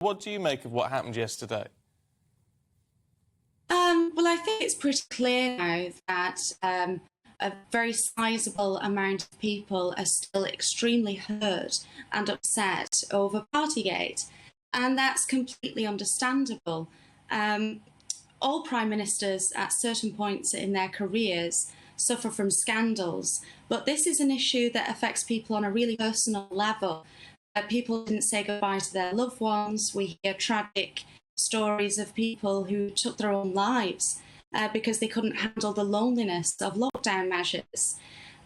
What do you make of what happened yesterday? Well, I think it's pretty clear now that a very sizable amount of people are still extremely hurt and upset over Partygate, and that's completely understandable. All prime ministers at certain points in their careers suffer from scandals, but this is an issue that affects people on a really personal level. People didn't say goodbye to their loved ones. We hear tragic stories of people who took their own lives because they couldn't handle the loneliness of lockdown measures.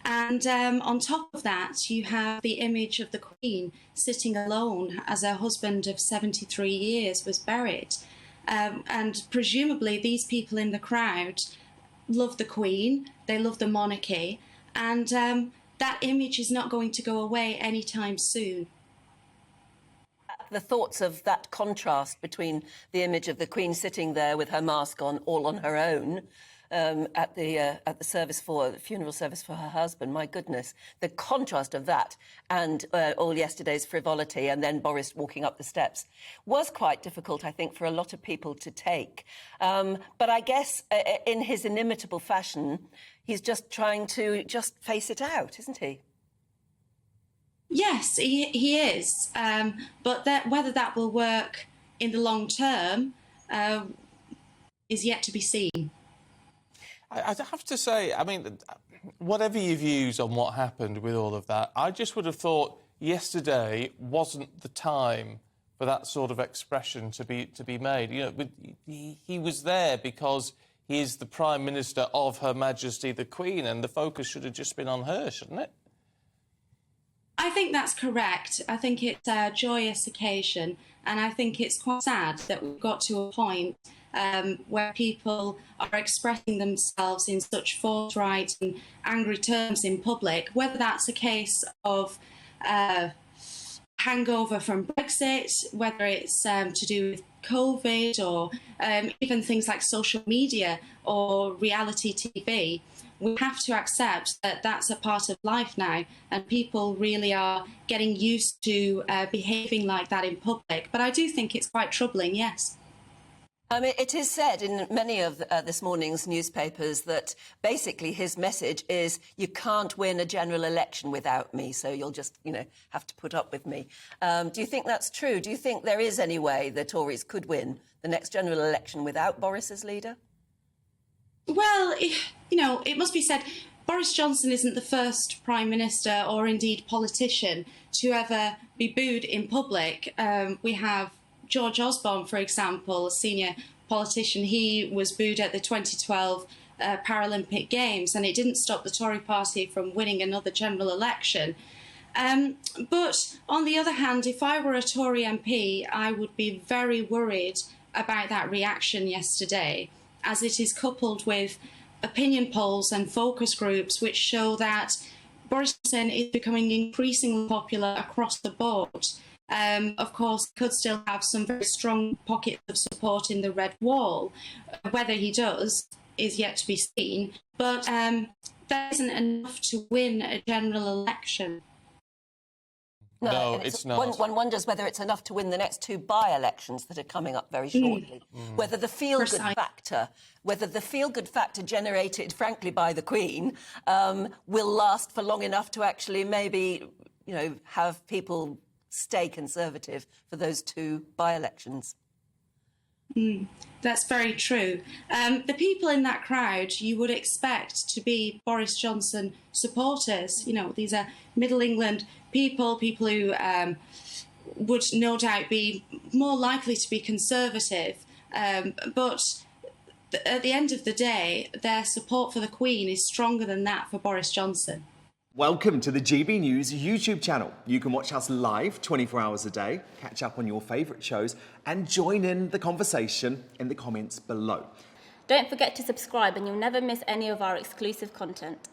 And on top of that, you have the image of the Queen sitting alone as her husband of 73 years was buried. And presumably these people in the crowd love the Queen, they love the monarchy, and that image is not going to go away anytime soon. The thoughts of that contrast between the image of the Queen sitting there with her mask on, all on her own, at the funeral service for her husband. My goodness, the contrast of that and all yesterday's frivolity and then Boris walking up the steps was quite difficult, I think, for a lot of people to take. But I guess in his inimitable fashion, he's just trying to just face it out, isn't he? Yes, he is. But whether that will work in the long term is yet to be seen. I'd have to say, I mean, whatever your views on what happened with all of that, I just would have thought yesterday wasn't the time for that sort of expression to be made. You know, he was there because he is the Prime Minister of Her Majesty the Queen, and the focus should have just been on her, shouldn't it? I think that's correct. I think it's a joyous occasion, and I think it's quite sad that we've got to a point where people are expressing themselves in such forthright and angry terms in public, whether that's a case of hangover from Brexit, whether it's to do with COVID, or even things like social media or reality TV. We have to accept that that's a part of life now, and people really are getting used to behaving like that in public. But I do think it's quite troubling, yes. I mean, it is said in many of this morning's newspapers that basically his message is, you can't win a general election without me, so you'll just, have to put up with me. Do you think that's true? Do you think there is any way the Tories could win the next general election without Boris as leader? Well, it must be said, Boris Johnson isn't the first Prime Minister or indeed politician to ever be booed in public. We have George Osborne, for example, a senior politician. He was booed at the 2012 Paralympic Games, and it didn't stop the Tory party from winning another general election. But on the other hand, if I were a Tory MP, I would be very worried about that reaction yesterday, as it is coupled with opinion polls and focus groups which show that Boris Johnson is becoming increasingly popular across the board. Of course, he could still have some very strong pockets of support in the Red Wall. Whether he does is yet to be seen, but that isn't enough to win a general election. No, it's not. One wonders whether it's enough to win the next two by-elections that are coming up very shortly. Whether the feel-good factor generated, frankly, by the Queen will last for long enough to actually maybe, have people stay Conservative for those two by-elections. That's very true. The people in that crowd you would expect to be Boris Johnson supporters. These are Middle England people who would no doubt be more likely to be Conservative. But at the end of the day, their support for the Queen is stronger than that for Boris Johnson. Welcome to the GB News YouTube channel. You can watch us live 24 hours a day, catch up on your favourite shows and join in the conversation in the comments below. Don't forget to subscribe and you'll never miss any of our exclusive content.